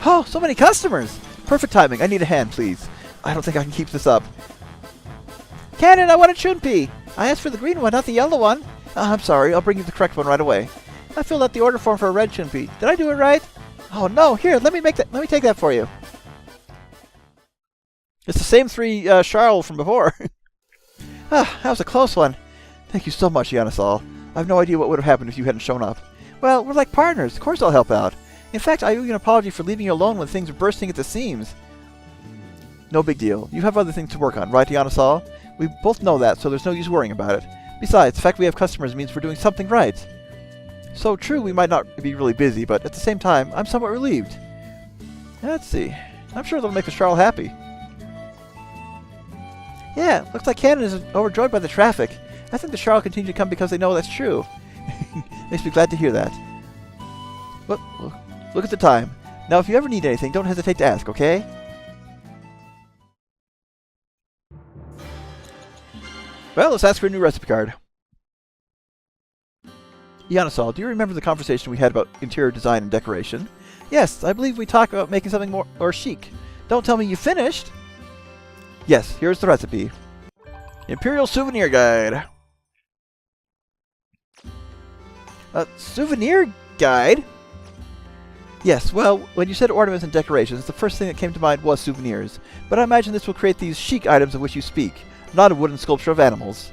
Oh, so many customers! Perfect timing. I need a hand, please. I don't think I can keep this up. Kanon, I want a Chunpi! I asked for the green one, not the yellow one. I'm sorry. I'll bring you the correct one right away. I filled out the order form for a red Chunpi. Did I do it right? Oh no! Here, let me take that for you. It's the same 3 Charles from before. That was a close one. Thank you so much, Yanasal. I have no idea what would have happened if you hadn't shown up. Well, we're like partners. Of course I'll help out. In fact, I owe you an apology for leaving you alone when things were bursting at the seams. No big deal. You have other things to work on, right, Yanasal? We both know that, so there's no use worrying about it. Besides, the fact we have customers means we're doing something right. So true, we might not be really busy, but at the same time, I'm somewhat relieved. Let's see. I'm sure that'll make the Charles happy. Yeah, looks like Kanon is overjoyed by the traffic. I think the Charles continue to come because they know that's true. Makes me glad to hear that. Look at the time. Now, if you ever need anything, don't hesitate to ask, okay? Well, let's ask for a new recipe card. Yanasal, do you remember the conversation we had about interior design and decoration? Yes, I believe we talked about making something more chic. Don't tell me you finished! Yes, here's the recipe. Imperial Souvenir Guide. A souvenir guide? Yes, well, when you said ornaments and decorations, the first thing that came to mind was souvenirs. But I imagine this will create these chic items of which you speak, not a wooden sculpture of animals.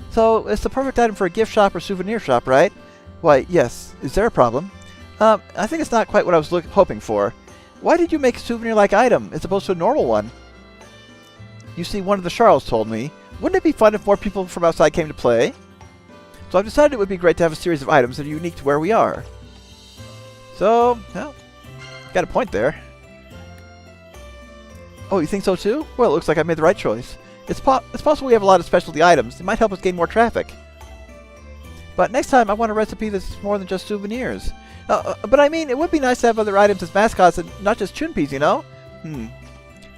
So, it's the perfect item for a gift shop or souvenir shop, right? Why, yes. Is there a problem? I think it's not quite what I was hoping for. Why did you make a souvenir-like item as opposed to a normal one? You see, one of the Charles told me, wouldn't it be fun if more people from outside came to play? So I've decided it would be great to have a series of items that are unique to where we are. So, well, got a point there. Oh, you think so too? Well, it looks like I made the right choice. It's possible we have a lot of specialty items. It might help us gain more traffic. But next time, I want a recipe that's more than just souvenirs. But I mean, it would be nice to have other items as mascots and not just Chunpis, you know?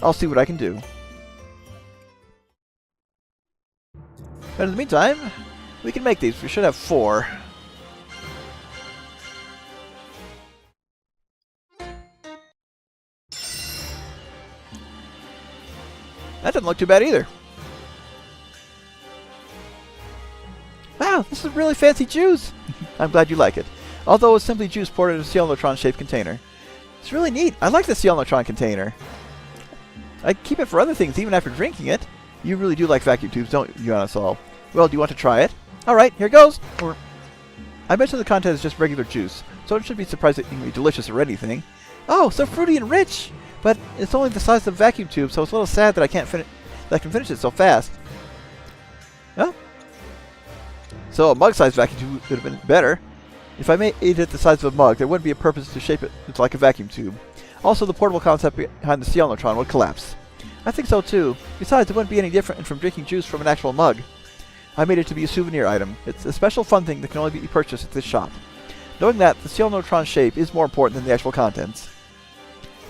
I'll see what I can do. But in the meantime, we can make these. We should have 4. That doesn't look too bad either. Wow, this is really fancy juice. I'm glad you like it. Although it's simply juice poured in a Cielnotron-shaped container. It's really neat. I like the Cielnotron container. I keep it for other things even after drinking it. You really do like vacuum tubes, don't you, Yanasal? Well, do you want to try it? Alright, here goes! I mentioned the content is just regular juice, so it should be surprisingly delicious or anything. Oh, so fruity and rich! But it's only the size of a vacuum tube, so it's a little sad that I can finish it so fast. Well, so a mug-sized vacuum tube would have been better. If I made it the size of a mug, there wouldn't be a purpose to shape it into like a vacuum tube. Also, the portable concept behind the Cielnotron would collapse. I think so too. Besides, it wouldn't be any different from drinking juice from an actual mug. I made it to be a souvenir item. It's a special fun thing that can only be purchased at this shop. Knowing that, the Cielnotron shape is more important than the actual contents.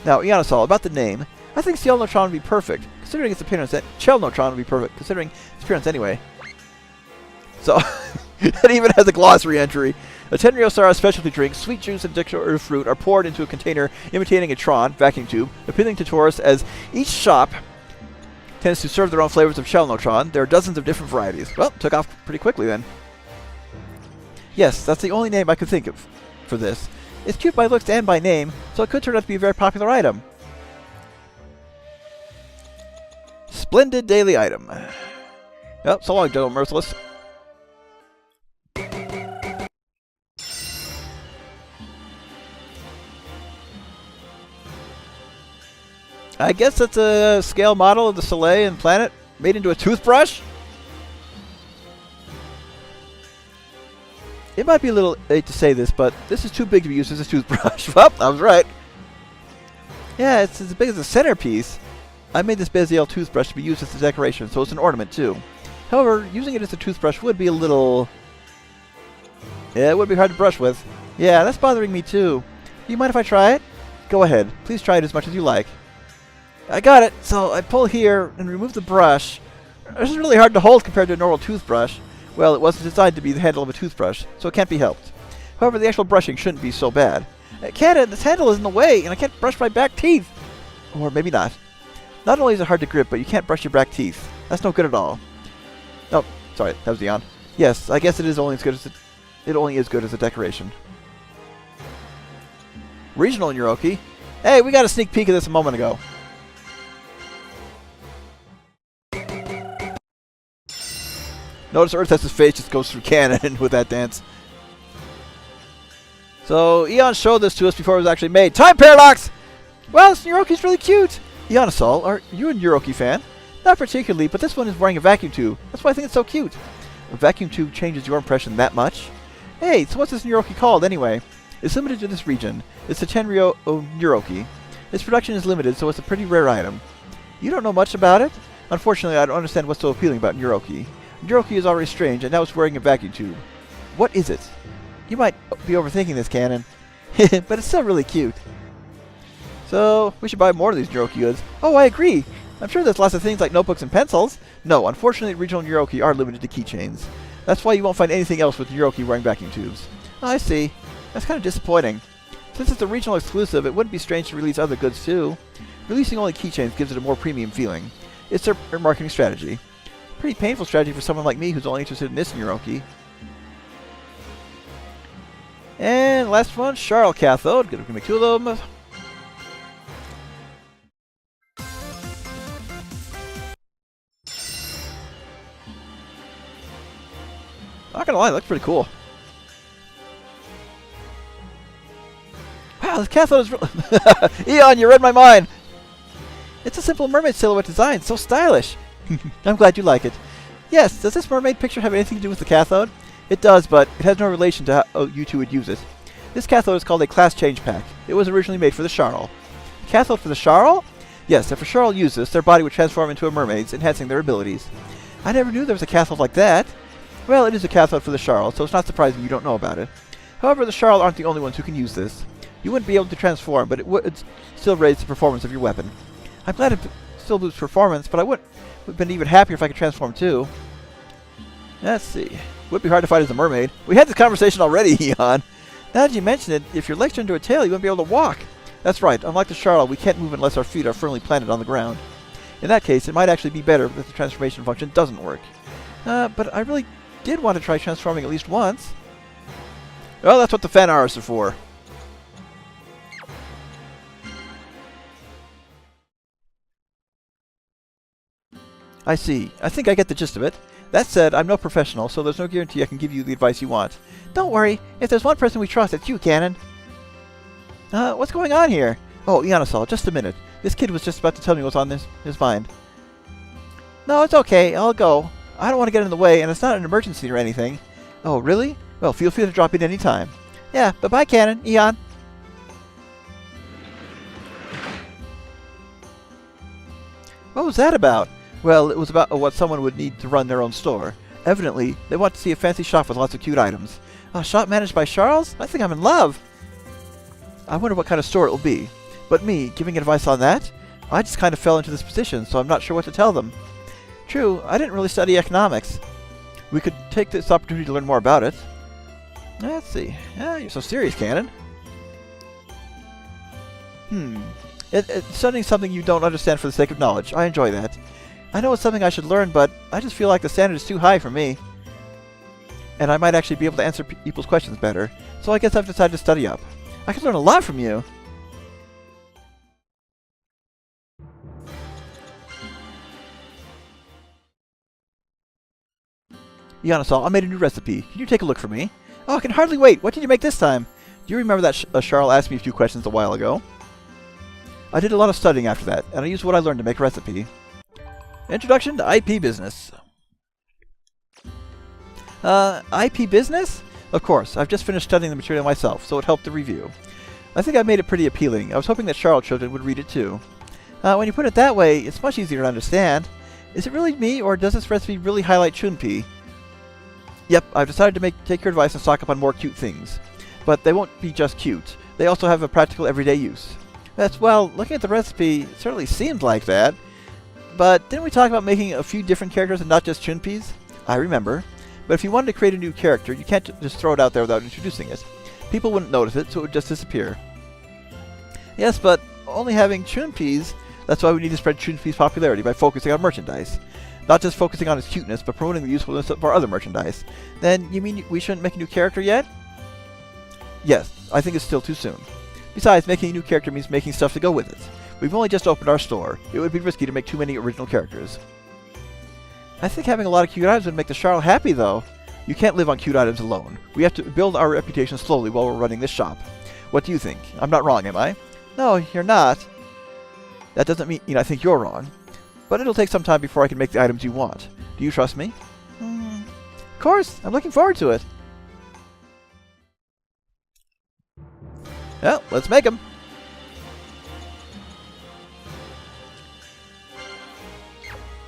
Now, Yanasal, about the name, I think Cielnotron would be perfect, considering its appearance. Cielnotron would be perfect, considering its appearance anyway. So, it even has a glossary entry. A Tenryosara specialty drink, sweet juice and nectar fruit are poured into a container imitating a Tron, vacuum tube, appealing to tourists as each shop tends to serve their own flavors of Cielnotron. There are dozens of different varieties. Well, took off pretty quickly then. Yes, that's the only name I could think of for this. It's cute by looks and by name, so it could turn out to be a very popular item. Splendid daily item. Well, so long, General Merciless. I guess that's a scale model of the Soleil and planet made into a toothbrush? It might be a little late to say this, but this is too big to be used as a toothbrush. Well, I was right. Yeah, it's as big as a centerpiece. I made this Bezier toothbrush to be used as a decoration, so it's an ornament too. However, using it as a toothbrush would be a little... Yeah, it would be hard to brush with. Yeah, that's bothering me too. Do you mind if I try it? Go ahead. Please try it as much as you like. I got it, so I pull here and remove the brush. This is really hard to hold compared to a normal toothbrush. Well, it wasn't designed to be the handle of a toothbrush, so it can't be helped. However, the actual brushing shouldn't be so bad. Kanon, this handle is in the way, and I can't brush my back teeth. Or maybe not. Not only is it hard to grip, but you can't brush your back teeth. That's no good at all. Oh, sorry, that was Dyne. Yes, I guess it is only as good as it only is good as a decoration. Regional Neuroki. Hey, we got a sneak peek of this a moment ago. Notice Earth's face just goes through Kanon with that dance. So, Eon showed this to us before it was actually made. Time paradox! Well, this Neuroki's really cute. Eonisol, are you a Neuroki fan? Not particularly, but this one is wearing a vacuum tube. That's why I think it's so cute. A vacuum tube changes your impression that much? Hey, so what's this Neuroki called anyway? It's limited to this region. It's the Tenryo Neuroki. Its production is limited, so it's a pretty rare item. You don't know much about it? Unfortunately, I don't understand what's so appealing about Neuroki. Neuroki is already strange, and now it's wearing a vacuum tube. What is it? You might be overthinking this, Kanon. But it's still really cute. So, we should buy more of these Neuroki goods. Oh, I agree! I'm sure there's lots of things like notebooks and pencils. No, unfortunately, regional Neuroki are limited to keychains. That's why you won't find anything else with Neuroki wearing vacuum tubes. Oh, I see. That's kind of disappointing. Since it's a regional exclusive, it wouldn't be strange to release other goods too. Releasing only keychains gives it a more premium feeling. It's their marketing strategy. Pretty painful strategy for someone like me who's only interested in this Neuroki. And last one, Surreal Cathode. Gonna make two of them. Not gonna lie, it looks pretty cool. Wow, this cathode is real. Eon, you read my mind! It's a simple mermaid silhouette design, so stylish. I'm glad you like it. Yes, does this mermaid picture have anything to do with the cathode? It does, but it has no relation to how you two would use it. This cathode is called a class change pack. It was originally made for the Sharl. Cathode for the Sharl? Yes, if a Sharl used this, their body would transform into a mermaid's, enhancing their abilities. I never knew there was a cathode like that. Well, it is a cathode for the Sharl, so it's not surprising you don't know about it. However, the Sharl aren't the only ones who can use this. You wouldn't be able to transform, but it would still raise the performance of your weapon. I'm glad it still boosts performance, but I would have been even happier if I could transform too. Let's see. Would be hard to fight as a mermaid. We had this conversation already, Eon. Now that you mention it, if your legs turn into a tail, you wouldn't be able to walk. That's right. Unlike the Sharl, we can't move unless our feet are firmly planted on the ground. In that case, it might actually be better if the transformation function doesn't work. But I really did want to try transforming at least once. Well, that's what the fan artists are for. I see. I think I get the gist of it. That said, I'm no professional, so there's no guarantee I can give you the advice you want. Don't worry. If there's one person we trust, it's you, Kanon. What's going on here? Oh, Eonisol, just a minute. This kid was just about to tell me what's on his mind. No, it's okay. I'll go. I don't want to get in the way, and it's not an emergency or anything. Oh, really? Well, feel free to drop in any time. Yeah, bye-bye, Kanon. Eon. What was that about? Well, it was about what someone would need to run their own store. Evidently, they want to see a fancy shop with lots of cute items. A shop managed by Charles? I think I'm in love. I wonder what kind of store it will be. But me, giving advice on that? I just kind of fell into this position, so I'm not sure what to tell them. True, I didn't really study economics. We could take this opportunity to learn more about it. Let's see. You're so serious, Kanon. It's studying something you don't understand for the sake of knowledge. I enjoy that. I know it's something I should learn, but I just feel like the standard is too high for me. And I might actually be able to answer people's questions better. So I guess I've decided to study up. I could learn a lot from you. Eonisol, I made a new recipe. Can you take a look for me? Oh, I can hardly wait. What did you make this time? Do you remember that Charl asked me a few questions a while ago? I did a lot of studying after that, and I used what I learned to make a recipe. Introduction to IP business. IP business? Of course, I've just finished studying the material myself, so it helped to review. I think I made it pretty appealing. I was hoping that Charl children would read it too. When you put it that way, it's much easier to understand. Is it really me, or does this recipe really highlight Chunpi? Yep, I've decided to take your advice and stock up on more cute things. But they won't be just cute. They also have a practical everyday use. Well, looking at the recipe, it certainly seemed like that. But didn't we talk about making a few different characters and not just Chunpi's? I remember. But if you wanted to create a new character, you can't just throw it out there without introducing it. People wouldn't notice it, so it would just disappear. Yes, but only having Chunpi's, that's why we need to spread Chunpi's popularity by focusing on merchandise. Not just focusing on his cuteness, but promoting the usefulness of our other merchandise. Then, you mean we shouldn't make a new character yet? Yes, I think it's still too soon. Besides, making a new character means making stuff to go with it. We've only just opened our store. It would be risky to make too many original characters. I think having a lot of cute items would make the Charl happy, though. You can't live on cute items alone. We have to build our reputation slowly while we're running this shop. What do you think? I'm not wrong, am I? No, you're not. That doesn't mean I think you're wrong. But it'll take some time before I can make the items you want. Do you trust me? Of course, I'm looking forward to it. Well, let's make them.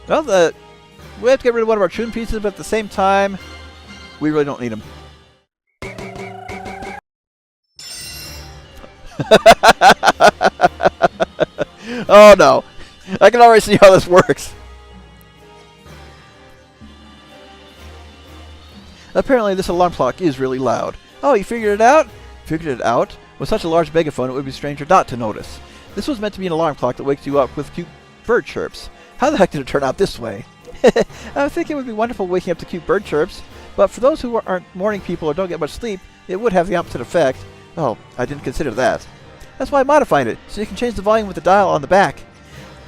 Well, we have to get rid of one of our Chun pieces, but at the same time, we really don't need them. Oh no! I can already see how this works. Apparently this alarm clock is really loud. Oh, you figured it out? Figured it out? With such a large megaphone, it would be stranger not to notice. This was meant to be an alarm clock that wakes you up with cute bird chirps. How the heck did it turn out this way? I think it would be wonderful waking up to cute bird chirps, but for those who aren't morning people or don't get much sleep, it would have the opposite effect. Oh, I didn't consider that. That's why I modified it, so you can change the volume with the dial on the back.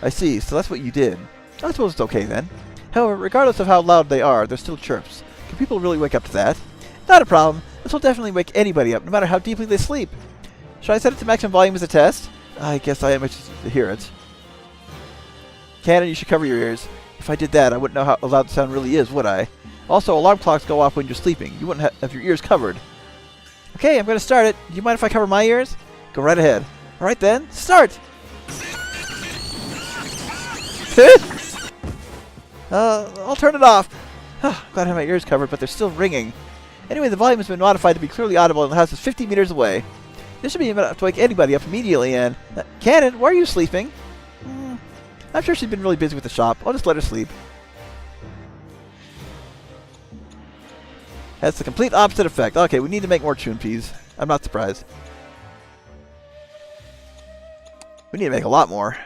I see, so that's what you did. I suppose it's okay then. However, regardless of how loud they are, they're still chirps. Can people really wake up to that? Not a problem. This will definitely wake anybody up, no matter how deeply they sleep. Should I set it to maximum volume as a test? I guess I am interested to hear it. Kanon, you should cover your ears. If I did that, I wouldn't know how loud the sound really is, would I? Also, alarm clocks go off when you're sleeping. You wouldn't have your ears covered. Okay, I'm going to start it. Do you mind if I cover my ears? Go right ahead. Alright then, start! I'll turn it off. Glad I have my ears covered, but they're still ringing. Anyway, the volume has been modified to be clearly audible and the house is 50 meters away. This should be enough to wake anybody up immediately and... Kanon, why are you sleeping? I'm sure she's been really busy with the shop. I'll just let her sleep. That's the complete opposite effect. Okay, we need to make more Chunpi's. I'm not surprised. We need to make a lot more.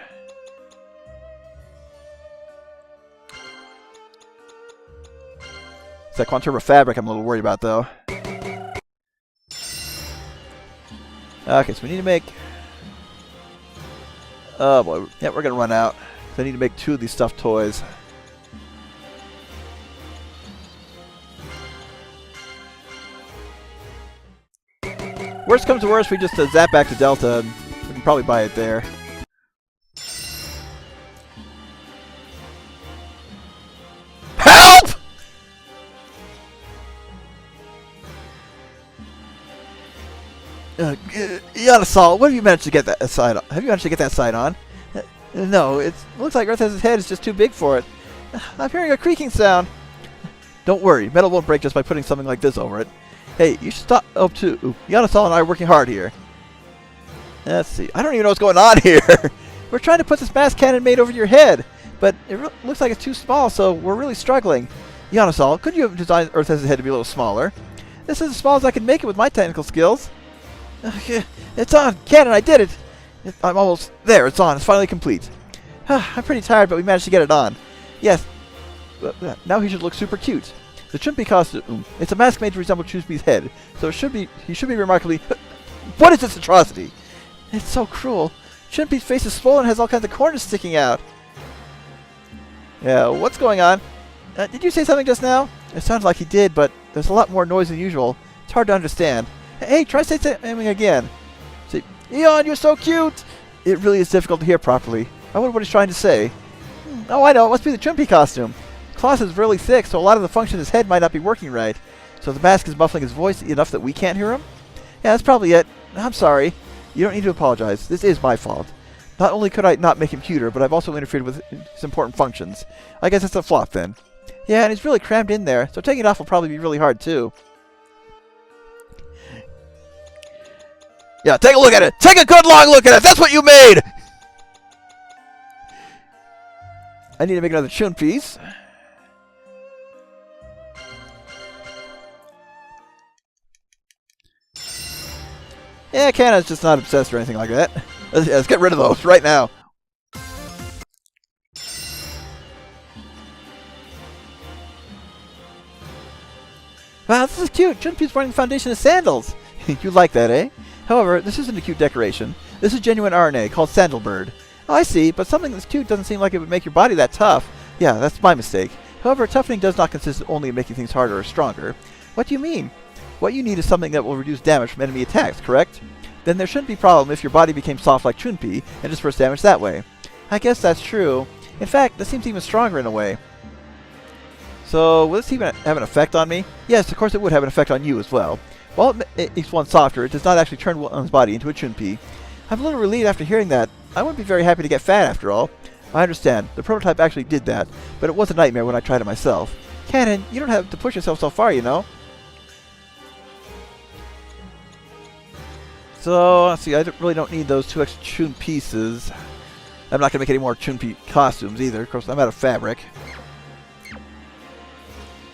It's that Quanturba fabric I'm a little worried about, though. Okay, so we need to make... Oh boy, yeah, we're gonna run out. So I need to make 2 of these stuffed toys. Worst comes to worst, we just zap back to Delta, and we can probably buy it there. Help! Yanasal, what have you managed to get that side on? Have you managed to get that side on? No, it looks like Earth's head is just too big for it. I'm hearing a creaking sound. Don't worry, metal won't break just by putting something like this over it. Hey, you should stop. Oh, too. Yanasal and I are working hard here. Let's see. I don't even know what's going on here. We're trying to put this mass cannon made over your head, but it looks like it's too small, so we're really struggling. Yanasal, could you have designed Earth's head to be a little smaller? This is as small as I can make it with my technical skills. It's on! Kanon, I did it! I'm almost there. It's on. It's finally complete. I'm pretty tired, but we managed to get it on. Yes. Now he should look super cute. The Chunpi costume. It's a mask made to resemble Chunpi's head, so he should be remarkably... What is this atrocity? It's so cruel. Chunpi's face is swollen and has all kinds of corners sticking out. Yeah, what's going on? Did you say something just now? It sounded like he did, but there's a lot more noise than usual. It's hard to understand. Hey, try saying something again. See, Eon, you're so cute! It really is difficult to hear properly. I wonder what he's trying to say. Oh, I know. It must be the Chunpi costume. The cloth is really thick, so a lot of the function of his head might not be working right. So the mask is muffling his voice enough that we can't hear him? Yeah, that's probably it. I'm sorry. You don't need to apologize. This is my fault. Not only could I not make him cuter, but I've also interfered with his important functions. I guess it's a flop then. Yeah, and he's really crammed in there, so taking it off will probably be really hard too. Yeah, take a look at it! Take a good long look at it! That's what you made! I need to make another Chunpi's. Yeah, Kanon's just not obsessed or anything like that. Let's get rid of those right now. Wow, this is cute. Chunpi's wearing the foundation of sandals. You like that, eh? However, this isn't a cute decoration. This is genuine RNA called Sandalbird. Oh, I see, but something that's cute doesn't seem like it would make your body that tough. Yeah, that's my mistake. However, toughening does not consist only in making things harder or stronger. What do you mean? What you need is something that will reduce damage from enemy attacks, correct? Then there shouldn't be a problem if your body became soft like Chunpi and dispersed damage that way. I guess that's true. In fact, this seems even stronger in a way. So, will this even have an effect on me? Yes, of course it would have an effect on you as well. While it makes one softer, it does not actually turn one's body into a Chunpi. I'm a little relieved after hearing that. I wouldn't be very happy to get fat after all. I understand. The prototype actually did that, but it was a nightmare when I tried it myself. Kanon, you don't have to push yourself so far, you know? So, let's see, I really don't need those 2 extra Chun pieces. I'm not going to make any more Chunpi costumes either. Of course, I'm out of fabric.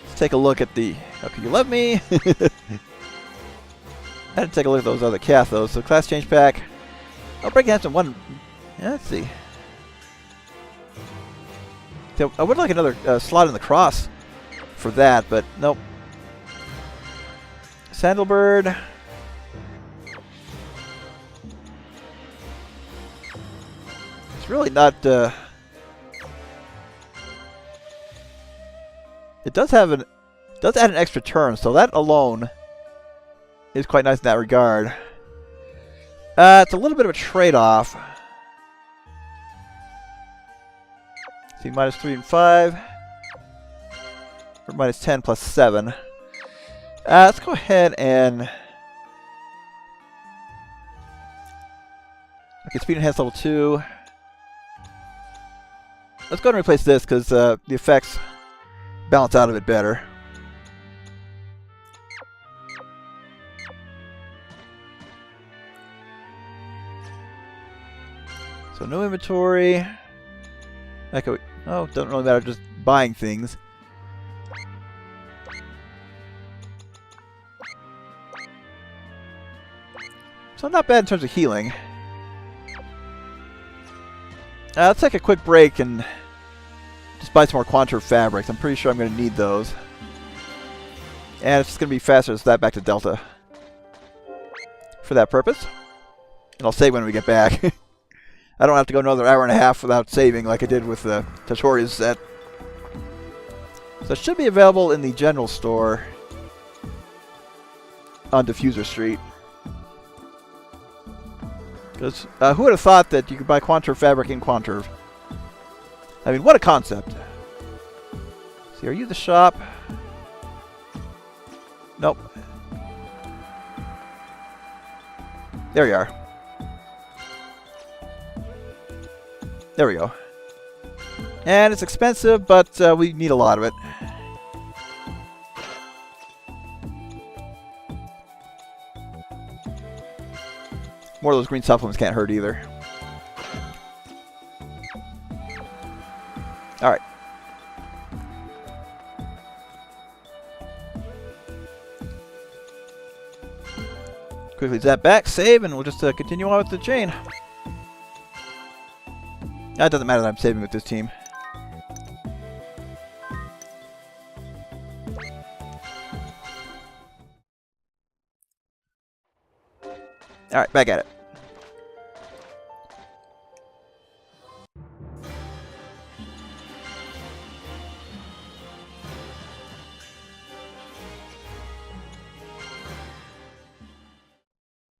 Let's take a look at the... How can you love me? I had to take a look at those other cathos. So, class change pack. I'll break hands in one... Yeah, let's see. So, I would like another slot in the cross for that, but nope. Sandalbird. It's really not... It does have an... does add an extra turn, so that alone is quite nice in that regard. It's a little bit of a trade-off. See, minus 3 and 5. Or minus 10 plus 7. Let's go ahead and... Okay, speed enhanced level 2. Let's go ahead and replace this, because the effects balance out a bit better. So no inventory. Okay, oh, doesn't really matter, just buying things. So not bad in terms of healing. Let's take a quick break and just buy some more Quantur fabrics. I'm pretty sure I'm going to need those. And it's just going to be faster to snap back to Delta for that purpose. And I'll save when we get back. I don't have to go another hour and a half without saving like I did with the tutorials set. So it should be available in the general store on Diffuser Street. Because who would have thought that you could buy Quantur fabric in Quantur? I mean, what a concept. See, are you the shop? Nope. There you are. There we go. And it's expensive, but we need a lot of it. More of those green supplements can't hurt either. Alright. Quickly zap back, save, and we'll just continue on with the chain. It doesn't matter that I'm saving with this team. Alright, back at it.